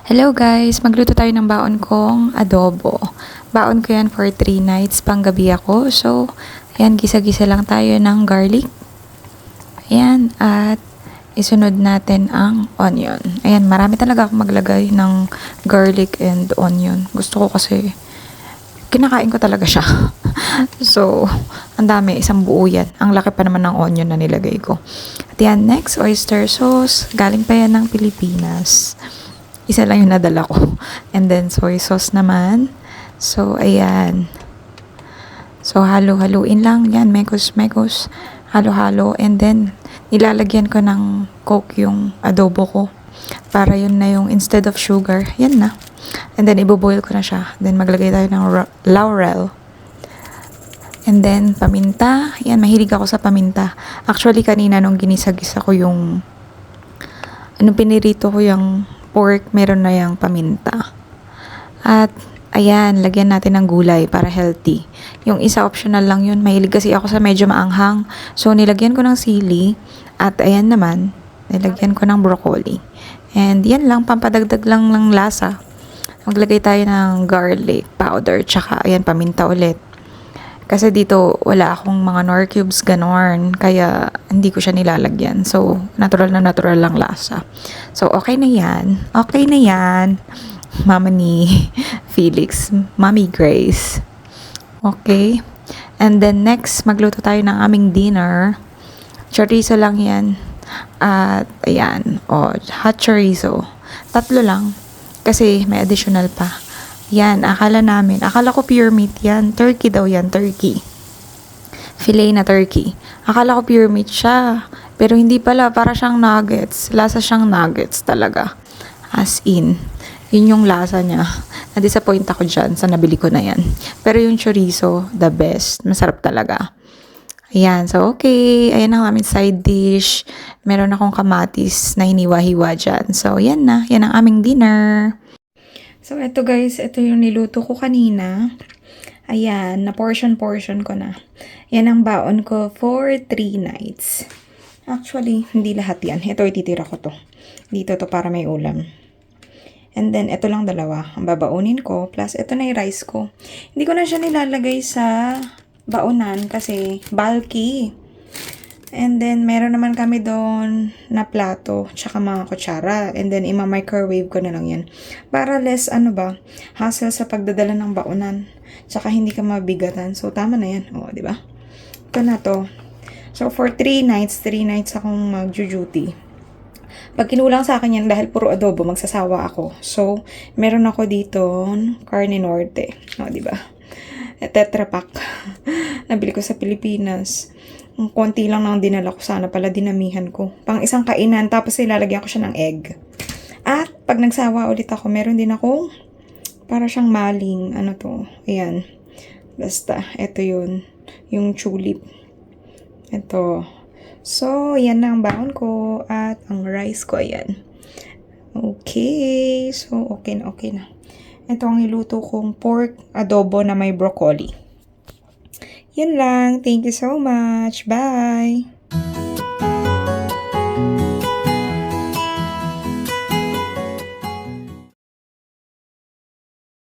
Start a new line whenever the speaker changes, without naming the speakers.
Hello guys! Magluto tayo ng baon kong adobo. Baon ko yan for 3 nights, panggabi ako. So, ayan, gisa-gisa lang tayo ng garlic. Ayan, at isunod natin ang onion. Ayan, marami talaga akong maglagay ng garlic and onion. Gusto ko kasi, kinakain ko talaga siya. So, ang dami, isang buo yan. Ang laki pa naman ng onion na nilagay ko. At yan, next, oyster sauce. Galing pa yan ng Pilipinas. Isa lang yung nadala ko. And then, soy sauce naman. So, ayan. So, halo-haluin lang. Yan, mekos-mekos. Halo-halo. And then, nilalagyan ko ng coke yung adobo ko. Para yun na yung instead of sugar. Yan na. And then, iboboil ko na siya. Then, maglagay tayo ng laurel. And then, paminta. Yan, mahilig ako sa paminta. Actually, kanina nung ginisa-gisa ko yung anong pinirito ko yung pork, meron na yung paminta. At, ayan, lagyan natin ng gulay para healthy. Yung isa optional lang yun. Mahilig kasi ako sa medyo maanghang. So, nilagyan ko ng sili. At, ayan naman, nilagyan ko ng broccoli. And, yan lang, pampadagdag lang ng lasa. Maglagay tayo ng garlic powder. Tsaka, ayan, paminta ulit. Kasi dito, wala akong mga Knorr cubes, ganon. Kaya, hindi ko siya nilalagyan. So, natural na natural lang lasa. So, okay na yan. Okay na yan. Mama ni Felix. Mommy Grace. Okay. And then, next, magluto tayo ng aming dinner. Chorizo lang yan. At, ayan. O, hot chorizo. 3 lang. Kasi, may additional pa. Yan, akala ko pure meat yan. Turkey daw yan, turkey. Filet na turkey. Akala ko pure meat siya. Pero hindi pala, para siyang nuggets. Lasa siyang nuggets talaga. As in. Yun yung lasa niya. Na-disappoint ako dyan sa nabili ko na yan. Pero yung chorizo, the best. Masarap talaga. Ayan, so okay. Ayan ang aming side dish. Meron akong kamatis na hiniwa-hiwa dyan. So, yan na. Yan ang aming dinner. So, eto guys, ito yung niluto ko kanina. Ayan, na portion ko na. Yan ang baon ko for 3 nights. Actually, hindi lahat yan. Ito, ititira ko to. Dito to para may ulam. And then, ito lang dalawa. Ang babaunin ko. Plus, ito na yung rice ko. Hindi ko na siya nilalagay sa baonan kasi bulky. And then, meron naman kami doon na plato, tsaka mga kutsara. And then, ima-microwave ko na lang yan. Para less, hassle sa pagdadala ng baonan. Tsaka hindi ka mabigatan. So, tama na yan. O, di ba? Ito na to. So, for 3 nights akong mag-duty. Pag kinulang sa akin yan, dahil puro adobo, magsasawa ako. So, meron ako dito, Carne Norte. O, di ba? Tetra Pak. Nabili ko sa Pilipinas. Ang konti lang nang dinala ko. Sana pala dinamihan ko. Pang isang kainan. Tapos ilalagyan ko siya ng egg. At pag nagsawa ulit ako, meron din akong para siyang maling. Ano to? Ayan. Basta. Ito yun. Yung tulip. Ito. So, yan na ang baon ko. At ang rice ko. Ayan. Okay. So, okay na. Ito ang niluto kong pork adobo na may broccoli. Yan lang. Thank you so much. Bye!